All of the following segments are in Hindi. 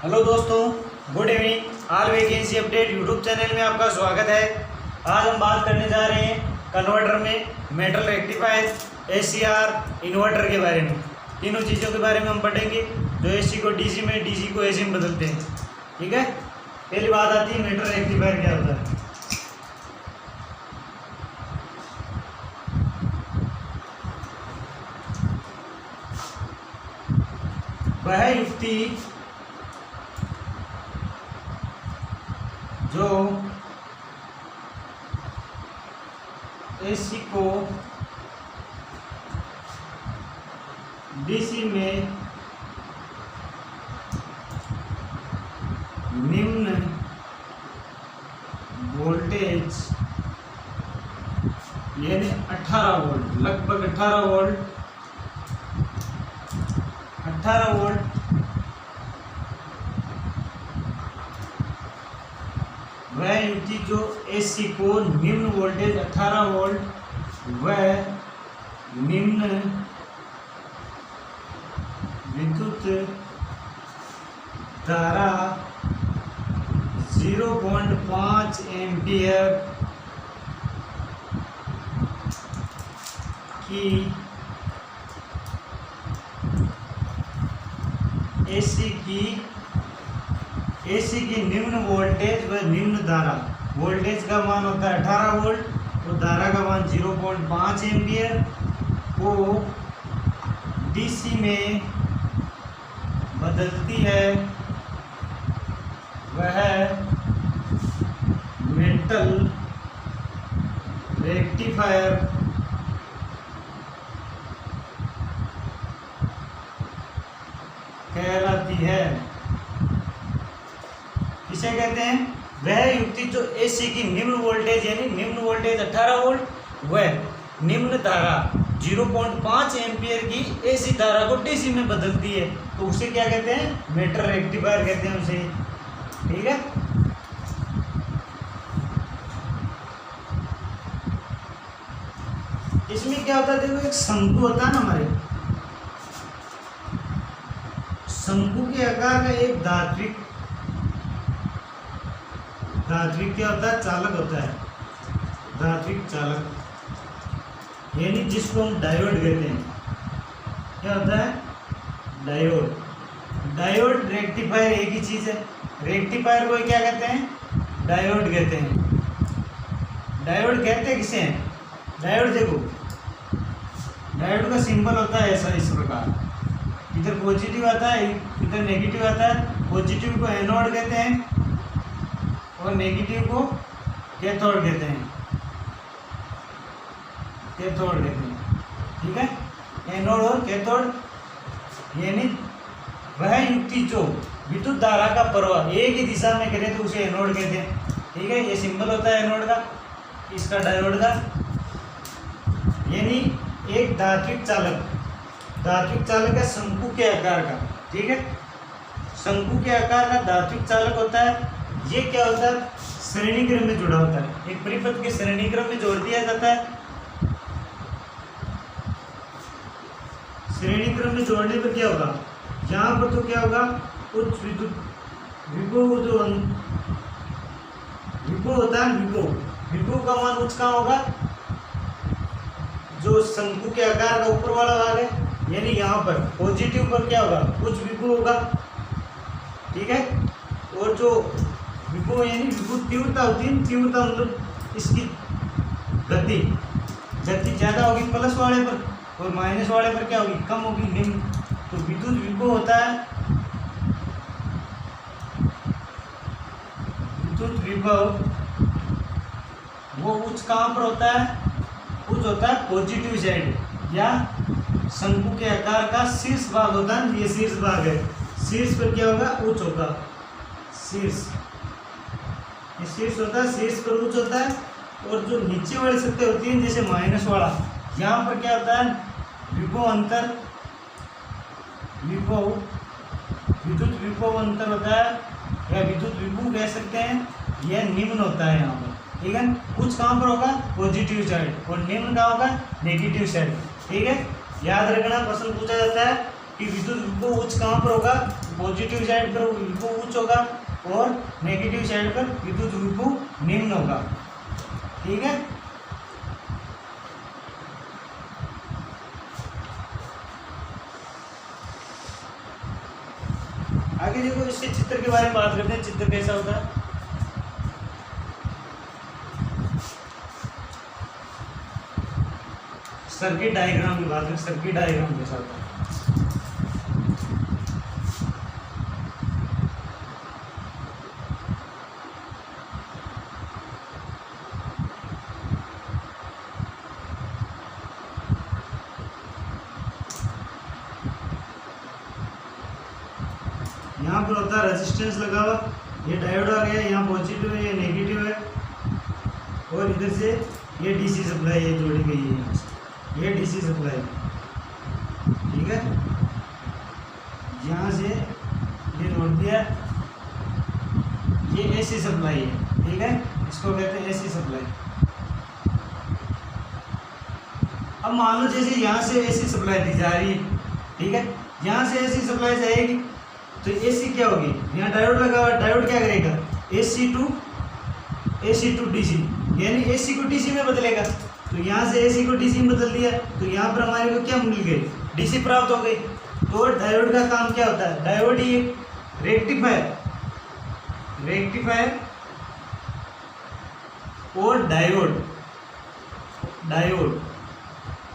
हेलो दोस्तों, good evening. All vacancy update YouTube channel में आपका स्वागत है। आज हम बात करने जा रहे हैं कन्वर्टर में मेटल रेक्टिफायर, एसीआर, इन्वर्टर के बारे में। तीनों चीज़ों के बारे में हम पढ़ेंगे जो एसी को डीसी में, डीसी को एसी में बदलते हैं। ठीक है, पहली बात आती है मेटल रेक्टिफायर क्या होता है। वह युक्ति जो एसी को डीसी में निम्न वोल्टेज यानी 18 वोल्ट, लगभग 18 वोल्ट वह युक्ति जो एसी को निम्न वोल्टेज 18 वोल्ट व निम्न विद्युत धारा 0.5 एम्पियर की एसी की निम्न वोल्टेज व निम्न धारा, वोल्टेज का मान होता है 18 वोल्ट और धारा का मान 0.5 एम्पियर को डीसी में बदलती है, वह मेटल रेक्टिफायर कहलाती है। किसे कहते हैं? वह युक्ति जो एसी की निम्न वोल्टेज यानी निम्न वोल्टेज 18 वोल्ट व निम्न धारा 0.5 एम्पियर की एसी धारा को डीसी में बदलती है, तो उसे क्या कहते हैं? मेटल रेक्टिफायर कहते हैं उसे। ठीक है, इसमें क्या होता है? देखो, एक शंकु होता है ना, हमारे शंकु के आकार का एक धात्विक क्या होता है? चालक होता है, धात्विक चालक, यानी जिसको हम डायोड कहते हैं। क्या होता है? डायोड रेक्टिफायर एक ही चीज़ है। रेक्टिफायर को क्या कहते हैं? डायोड कहते हैं। डायोड कहते हैं किसे हैं? डायोड देखो, डायोड का सिंबल होता है ऐसा, इस प्रकार, इधर पॉजिटिव आता है, इधर नेगेटिव आता है। पॉजिटिव को एनोड कहते हैं और नेगेटिव को कैथोड कहते हैं। ठीक है, एनोड और कैथोड, यानी वह युक्ति जो विद्युत धारा का प्रवाह एक ही दिशा में करे तो उसे एनोड कहते हैं। ठीक है, ये सिंबल होता है एनोड का, इसका डायोड का, यानी एक धात्विक चालक है शंकु के आकार का। ठीक है, शंकु के आकार का धात्विक चालक होता है। ये क्या होता है? श्रेणी क्रम में जुड़ा होता है, एक परिपथ के श्रेणी क्रम में जोड़ दिया जाता है। श्रेणी क्रम में जोड़ने पर क्या होगा? यहाँ पर तो क्या होगा? उच्च विद्युत विभव, जो विभव होता है, विभव का मान उच्च कहाँ होगा? जो शंकु के आकार का ऊपर वाला भाग है, यानी यहाँ पर पॉजिटिव पर क्या होगा? उच्च विभव होगा। ठीक है, और जो विभव यानी विद्युत तीव्रता होती है, तीव्रता मतलब इसकी गति ज़्यादा होगी प्लस वाले पर, और माइनस वाले पर क्या होगी? कम होगी, निम्न। तो विद्युत विभव होता है, विद्युत विभव वो उच्च कहाँ पर होता है? उच्च होता है पॉजिटिव साइड, या शंकु के आकार का शीर्ष भाग होता है। ये शीर्ष भाग है, शीर्ष पर क्या होगा? उच्च होगा। शीर्ष होता है, शीर्ष पर उच्च होता है। और जो नीचे वाली सतह होती है, जैसे माइनस वाला, यहाँ पर क्या होता है? विभव अंतर, विद्युत विभव अंतर होता है, या विद्युत विभव कह सकते हैं। यह निम्न होता है यहाँ पर। ठीक है, उच्च कहाँ पर होगा? पॉजिटिव साइड, और निम्न कहाँ होगा? Negative side. ठीक है, याद रखना, प्रश्न पूछा जाता है कि विद्युत विभव उच्च कहाँ पर होगा? पॉजिटिव साइड पर विभव उच्च होगा और नेगेटिव साइड पर विद्युत विभव निम्न होगा। ठीक है, आगे देखो इसके चित्र के बारे में बात करते हैं। चित्र कैसा होता है, सर्किट डायग्राम की बात करें। सर्किट डायग्राम कैसा होता है, यहाँ पर होता है रेजिस्टेंस लगा हुआ, ये डायोड आ गया, यहाँ पॉजिटिव है, ये नेगेटिव है, और इधर से ये डीसी सप्लाई ये जोड़ी गई है, यहाँ से ये डीसी सप्लाई। ठीक है, यहाँ से ये जोड़ दिया, ये एसी सप्लाई है। ठीक है, इसको कहते हैं एसी सप्लाई। अब मान लो जैसे यहाँ से एसी सप्लाई दी जा रही है, ठीक है, यहाँ से एसी सप्लाई जाएगी तो एसी क्या होगी, यहाँ डायोड लगा हुआ, डायोड क्या करेगा, एसी टू डीसी, यानी एसी को डीसी में बदलेगा। तो यहाँ से एसी को डीसी में बदल दिया तो यहाँ पर हमारे को क्या मिल गई, डीसी प्राप्त हो गई। तो डायोड का काम क्या होता है, डायोड ही रेक्टिफायर और डायोड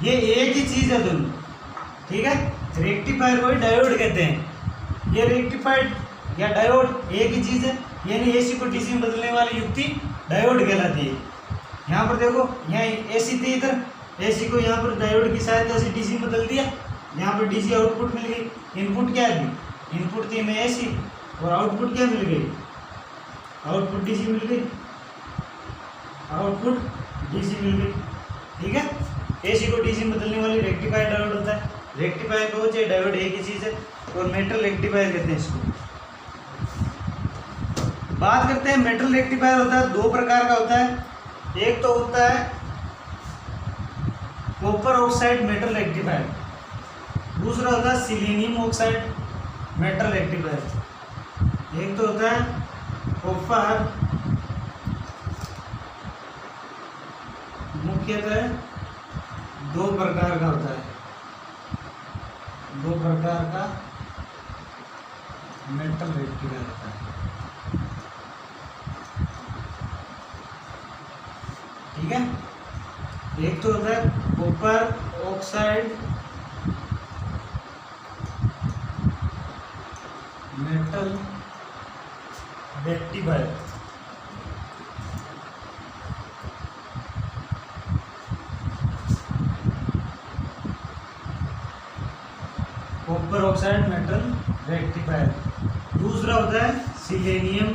ये एक ही चीज है दोनों। ठीक है, रेक्टिफायर को डायोड कहते हैं, ये रेक्टिफाइड या डायोड एक ही चीज है, यानी एसी को डीसी में बदलने वाली युक्ति डायोड कहलाती है। यहाँ पर देखो, यहाँ एसी थी, इधर एसी को यहाँ पर डायोड की सहायता से डीसी में बदल दिया, यहाँ पर डीसी आउटपुट मिल गई। इनपुट क्या थी, इनपुट थी में एसी और आउटपुट क्या मिल गई, आउटपुट डीसी मिल गई, आउटपुट डीसी मिल गई। ठीक है, एसी को डीसी में बदलने वाली रेक्टिफायर डायोड होता है। रेक्टिफायर को चाहे डायोड एक ही चीज़ है, और मेटल रेक्टिफायर कहते हैं इसको। बात करते हैं मेटल रेक्टिफायर होता है, दो प्रकार का होता है। एक तो होता है कॉपर ऑक्साइड मेटल रेक्टिफायर, दूसरा होता है सिलीनियम ऑक्साइड मेटल रेक्टिफायर। एक तो होता है कॉपर, मुख्यतः दो प्रकार का होता है, दो प्रकार का मेटल रेक्टिफायर होता है। ठीक है, एक तो होता है copper oxide metal rectifier, copper oxide metal rectifier. दूसरा होता है सिलेनियम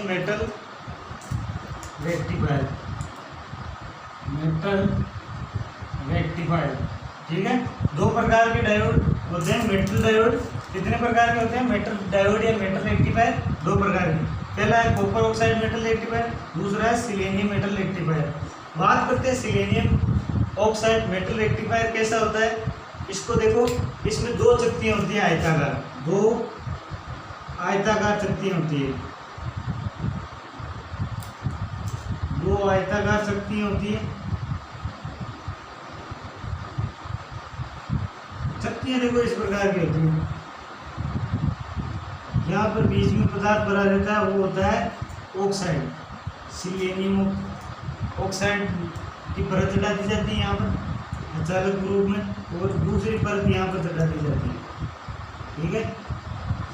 मेटल रेक्टिफायर। ठीक है, दो प्रकार के डायोड होते हैं। मेटल डायोड कितने प्रकार के होते हैं, मेटल डायोड या मेटल रेक्टिफायर दो प्रकार के। पहला है कॉपर ऑक्साइड मेटल रेक्टिफायर, दूसरा है सिलेनियम मेटल रेक्टिफायर। बात करते हैं सिलेनियम ऑक्साइड मेटल रेक्टिफायर कैसा होता है। इसको देखो, इसमें दो चक्तियाँ होती हैं आयताकार, दो आयताकार चक्तियाँ होती है, दो आयताकार चक्तियाँ होती है। चक्तियाँ देखो इस प्रकार की होती हैं, यहाँ पर बीच में पदार्थ भरा रहता है, वो होता है ऑक्साइड, सिलेनियम ऑक्साइड की परत चढ़ा दी जाती है यहाँ पर अचालक रूप में, और दूसरी परत यहाँ पर चढ़ा दी जाती है। ठीक है,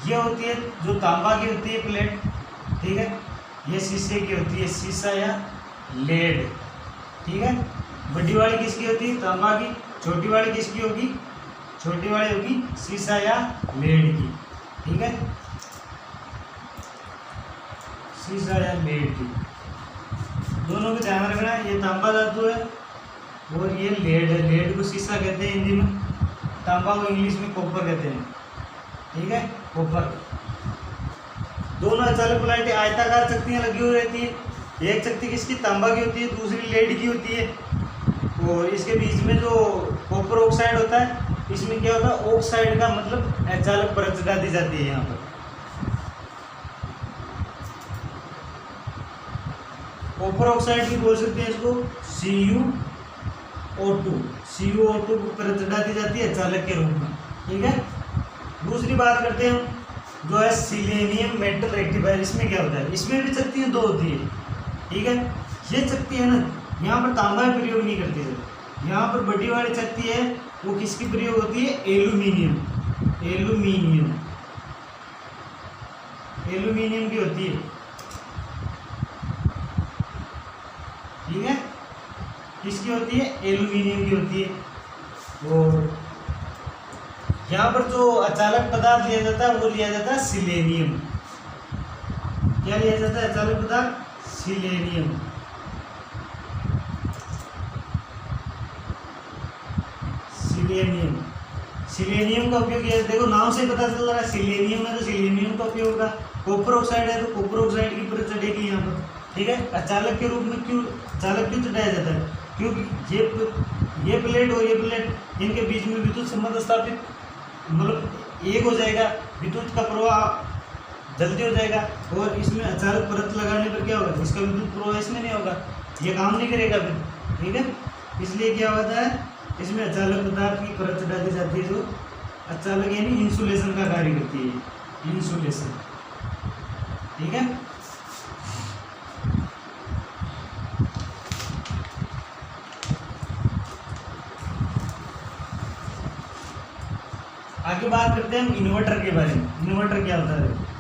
ये होती है जो तांबा की होती है प्लेट। ठीक है, ये शीशे की होती है, शीशा या लेड। ठीक है, बड़ी वाली किसकी होती है, तांबा की। छोटी वाली किसकी होगी, छोटी वाली होगी शीशा या लेड की। ठीक है, शीशा या लेड की, दोनों को ध्यान रखना। ये तांबा धातु है और ये लेड है। लेड को शीशा कहते हैं हिंदी में, तांबा को इंग्लिश में कॉपर कहते हैं। ठीक है, कॉपर। दोनों अचालक पोलैरिटी आयताकार चक्तियाँ लगी हुई रहती है। एक चक्ति किसकी, तांबा की होती है, दूसरी लेड की होती है। और इसके बीच में जो कॉपर ऑक्साइड होता है, इसमें क्या होता है, ऑक्साइड का मतलब अचालक परत चढ़ा दी जाती है यहाँ पर। कॉपर ऑक्साइड की बोल सकते हैं इसको CuO2। CuO2 को परत चढ़ा दी जाती है अचालक के रूप में, ठीक है। दूसरी बात करते हैं जो है सिलेनियम मेटल रेक्टिफायर। इसमें क्या होता है, इसमें भी चक्तियाँ दो होती है, ठीक है। ये चक्ति है ना, यहाँ पर तांबा का प्रयोग नहीं करते हैं। यहाँ पर बड़ी वाली चक्ति है वो किसकी प्रयोग होती है, एल्यूमिनियम। एल्यूमिनियम एल्यूमिनियम की होती है, ठीक है। किसकी होती है, एल्यूमिनियम की होती है। और यहाँ पर जो अचालक पदार्थ लिया जाता है वो लिया जाता है सिलेनियम। क्या लिया जाता है अचालक पदार्थ, सिलेनियम। सिलेनियम सिलेनियम का उपयोग किया, देखो नाम से पता चल रहा है सिलेनियम है तो सिलेनियम का उपयोग होगा। कॉपर ऑक्साइड है तो कॉपर ऑक्साइड की परत चढ़ेगी यहाँ पर, ठीक है। अचालक के रूप में क्यों अचालक क्यों चढ़ाया जाता है, क्योंकि ये प्लेट और ये प्लेट इनके बीच में विद्युत संबंध स्थापित, मतलब एक हो जाएगा, विद्युत का प्रवाह जल्दी हो जाएगा। और इसमें अचालक परत लगाने पर क्या होगा, इसका विद्युत प्रवाह इसमें नहीं होगा, ये काम नहीं करेगा फिर, ठीक है। इसलिए क्या होता है, इसमें अचालक पदार्थ की परत चढ़ा दी जाती है जो अचालक यानी इंसुलेशन का कार्य करती है, इंसुलेशन, ठीक है। आगे बात करते हैं हम इन्वर्टर के बारे में। इन्वर्टर क्या होता है,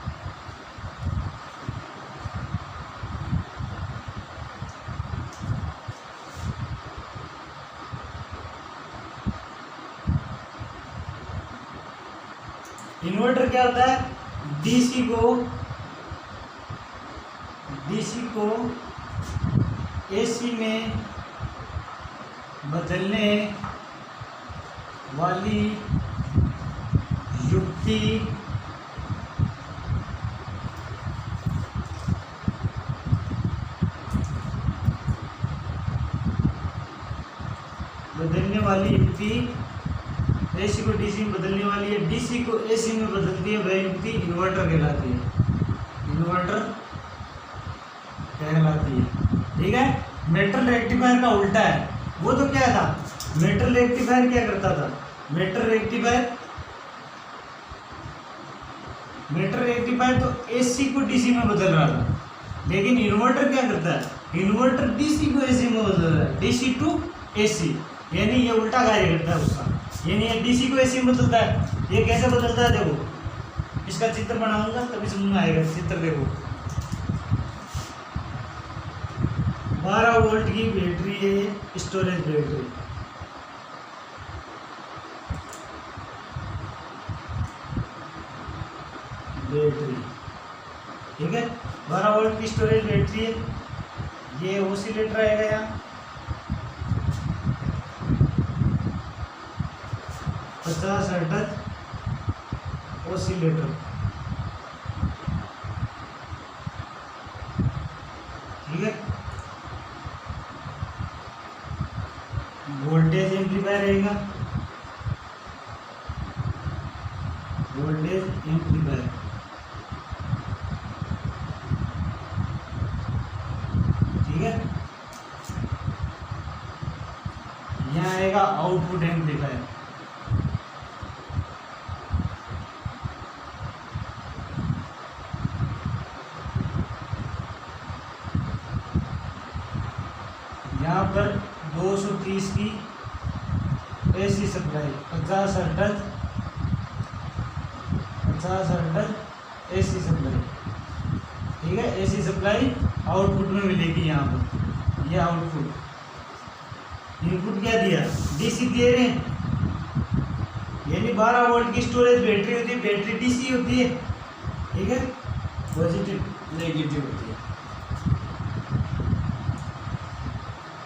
इन्वर्टर क्या होता है, डीसी को एसी में बदलने वाली युक्ति एसी को डीसी में बदलने वाली है, डीसी को एसी में बदलती है, वह युक्ति इन्वर्टर कहलाती है। इन्वर्टर कहलाती है, ठीक है। मेटल रेक्टिफायर का उल्टा है, वो तो क्या था, मेटल रेक्टिफायर क्या करता था, मेटल रेक्टिफायर तो एसी को डीसी में बदल रहा था, लेकिन इन्वर्टर क्या करता है, इन्वर्टर डीसी को एसी में बदल रहा है, डीसी टू एसी, यानी ये उल्टा कार्य करता है उसका। यानी ये डीसी को एसी में बदलता है। ये कैसे बदलता है, देखो इसका चित्र बनाऊंगा तभी समझ में आएगा। चित्र देखो, 12 वोल्ट की बैटरी है ये, स्टोरेज बैटरी, ठीक है। 12 वोल्ट की स्टोरेज बैटरी है। ये ओसिलेटर आएगा यहाँ, 50 हर्ट्ज ओसिलेटर, ठीक है। वोल्टेज एम्पलीफायर रहेगा, वोल्टेज एम्पलीफायर, ठीक है। यहाँ आएगा आउटपुट एम्पलीफायर, यहाँ पर 230 की AC supply, 50 hertz AC supply, ठीक है। एसी सप्लाई आउटपुट में मिलेगी यहाँ पर, ये आउटपुट। इनपुट क्या दिया, डीसी दे रहे हैं, यानी 12 वोल्ट की स्टोरेज बैटरी होती है, बैटरी डीसी होती है, ठीक है, पॉजिटिव नेगेटिव होती है।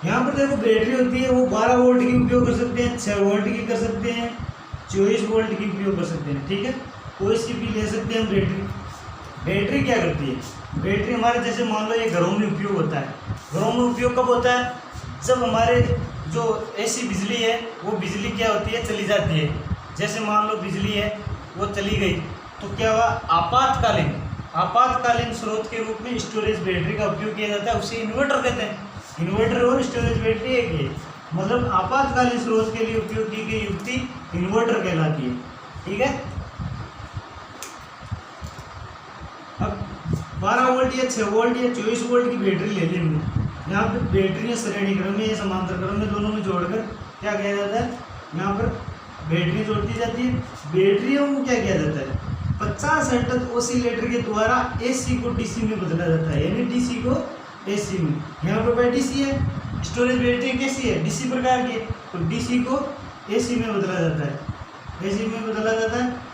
यहाँ पर देखो बैटरी होती है, वो 12 वोल्ट की उपयोग कर सकते हैं, 6 वोल्ट की कर सकते हैं, 24 वोल्ट की उपयोग कर सकते हैं, ठीक है। कोई सी भी ले सकते हैं हम बैटरी, बैटरी क्या करती है, बैटरी हमारे जैसे मान लो ये घरों में उपयोग होता है। घरों में उपयोग कब होता है, जब हमारे जो ऐसी बिजली है वो बिजली क्या होती है, चली जाती है। जैसे मान लो बिजली है वो चली गई तो क्या हुआ, आपातकालीन स्रोत के रूप में स्टोरेज बैटरी का उपयोग किया जाता है, उसे इन्वर्टर कहते हैं। इन्वर्टर और स्टोरेज बैटरी एक ही है, मतलब आपातकालीन स्रोत के लिए उपयोग की गई युक्ति इन्वर्टर कहलाती है। ठीक है, अब 12 वोल्ट या 6 वोल्ट या 24 वोल्ट की बैटरी ले ली हमने। यहाँ पर बैटरी श्रेणी क्रम में या समांतर क्रम में दोनों में जोड़कर क्या किया जाता है, यहाँ पर बैटरी जोड़ दी जाती है। बैटरियों को क्या किया जाता है, 50 हर्ट्ज ऑसिलेटर के द्वारा एसी को डीसी में बदला जाता है, यानी डीसी को एसी में। यहाँ पर भाई डीसी है, स्टोरेज बैटरी कैसी है, डीसी प्रकार की है, तो डीसी को एसी में बदला जाता है, एसी में बदला जाता है।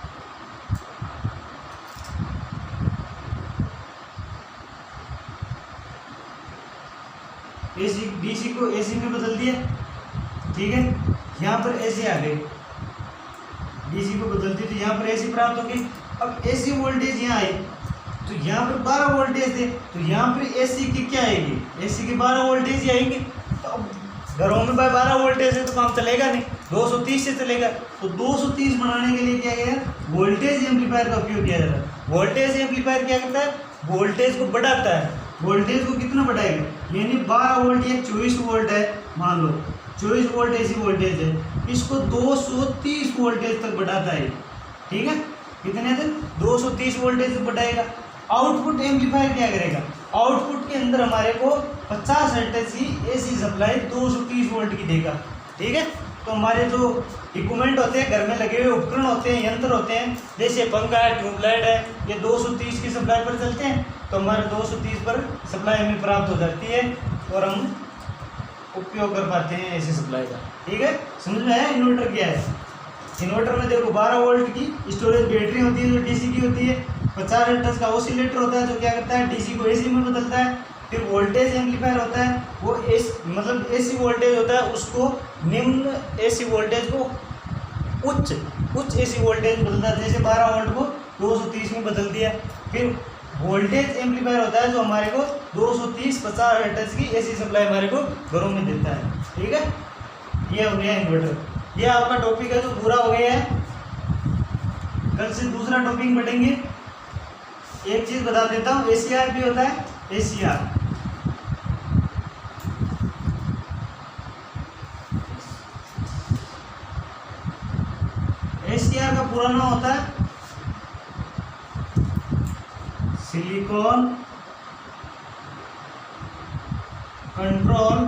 एसी डीसी को एसी में बदल दिया। ठीक है, यहाँ पर एसी आ गई, डीसी को बदल दी तो यहाँ पर एसी प्राप्त होगी। अब एसी वोल्टेज यहाँ आई तो यहाँ पर 12 वोल्टेज थे, तो यहाँ पर एसी की क्या आएगी, एसी की 12 वोल्टेज ही आएंगे। तो अब घरों में भाई 12 वोल्टेज है तो काम चलेगा नहीं, 230 से चलेगा। तो 230 बनाने के लिए क्या किया, वोल्टेज एम्पलीफायर का उपयोग किया जाता है। वोल्टेज एम्पलीफायर क्या करता है, वोल्टेज को बढ़ाता है। वोल्टेज को कितना बढ़ाएगा, यानी 12 वोल्ट या 24 वोल्ट है, मान लो 24 वोल्ट ऐसी वोल्टेज है, इसको 230 वोल्टेज तक बढ़ाता है। ठीक है, कितने तक, 230 वोल्टेज तक बढ़ाएगा। आउटपुट एम्पलीफायर क्या करेगा, आउटपुट के अंदर हमारे को 50 हर्ट्ज की एसी सप्लाई 230 वोल्ट की देगा। ठीक है, तो हमारे जो इक्विपमेंट होते हैं, घर में लगे हुए उपकरण होते हैं, यंत्र होते हैं, जैसे पंखा है, ट्यूबलाइट है, ये 230 की सप्लाई पर चलते हैं, तो हमारे 230 पर सप्लाई हमें प्राप्त हो जाती है और हम उपयोग कर पाते हैं ऐसी सप्लाई का। ठीक है, समझ में आया इन्वर्टर क्या है। इन्वर्टर में देखो 12 वोल्ट की स्टोरेज बैटरी होती है जो डीसी की होती है, 50 हर्ट्ज का ऑसिलेटर होता है जो क्या करता है, डीसी को एसी में बदलता है। फिर वोल्टेज एम्पलीफायर होता है, वो मतलब एसी वोल्टेज होता है, उसको निम्न एसी वोल्टेज को उच्च एसी वोल्टेज बदलता है, जैसे 12 वोल्ट को 230 में बदल दिया। फिर वोल्टेज एम्पलीफायर होता है जो हमारे को 230-50 हर्ट्ज की एसी सप्लाई हमारे को घरों में देता है। ठीक है, ये हो गया इन्वर्टर। ये आपका टॉपिक है जो पूरा हो गया है। कल से दूसरा टॉपिक पढ़ेंगे। एक चीज बता देता हूँ, एसीआर भी होता है, एसीआर का पूरा नाम होता है सिलिकॉन कंट्रोल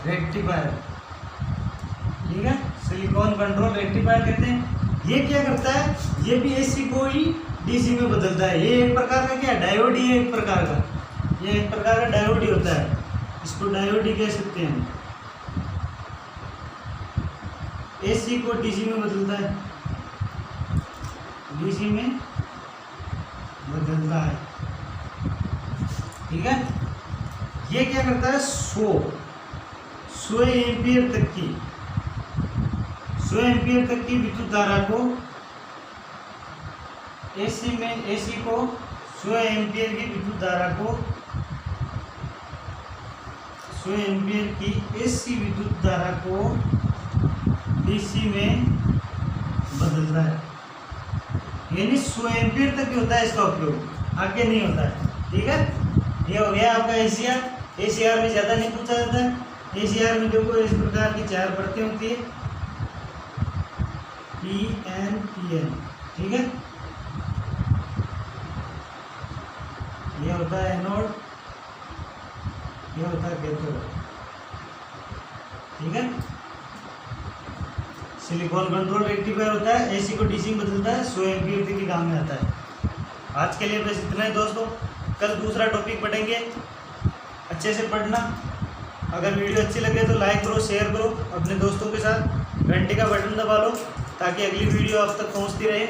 रेक्टिफायर। ठीक है, सिलिकॉन कंट्रोल रेक्टिफायर कहते हैं। ये क्या करता है, ये भी एसी को ही डीसी में बदलता है। ये एक प्रकार का क्या, डायोड ही है एक प्रकार का, ये एक प्रकार का डायोड ही होता है, इसको डायोड ही कह सकते हैं। एसी को डीसी में बदलता है, डीसी में बदलता है। ठीक है, ये क्या करता है, 100 एम्पियर तक की 100 एम्पियर तक की विद्युत धारा को एसी को 100 एम्पियर की विद्युत धारा को 100 एम्पियर की एसी विद्युत धारा को डीसी में बदलता है, यानी 100 एम्पियर तक ही होता है इसका उपयोग, आगे नहीं होता है। ठीक है, ये हो गया आपका एसीआर। एसीआर में ज़्यादा नहीं पूछा जाता है। एसीआर में देखो इस प्रकार की 4 परतें होती है, पीएन पीएन। ठीक है, ये होता है एनोड, ये होता है कैथोड। ठीक है, सिलिकॉन कंट्रोल रेक्टिफायर होता है, एसी को डीसी में बदलता है, 100 एम्पीयर तक के काम में आता है। आज के लिए बस इतना ही दोस्तों, कल दूसरा टॉपिक पढ़ेंगे, अच्छे से पढ़ना। अगर वीडियो अच्छी लगे तो लाइक करो, शेयर करो अपने दोस्तों के साथ, घंटे का बटन दबा लो ताकि अगली वीडियो आप तक पहुंचती रहे।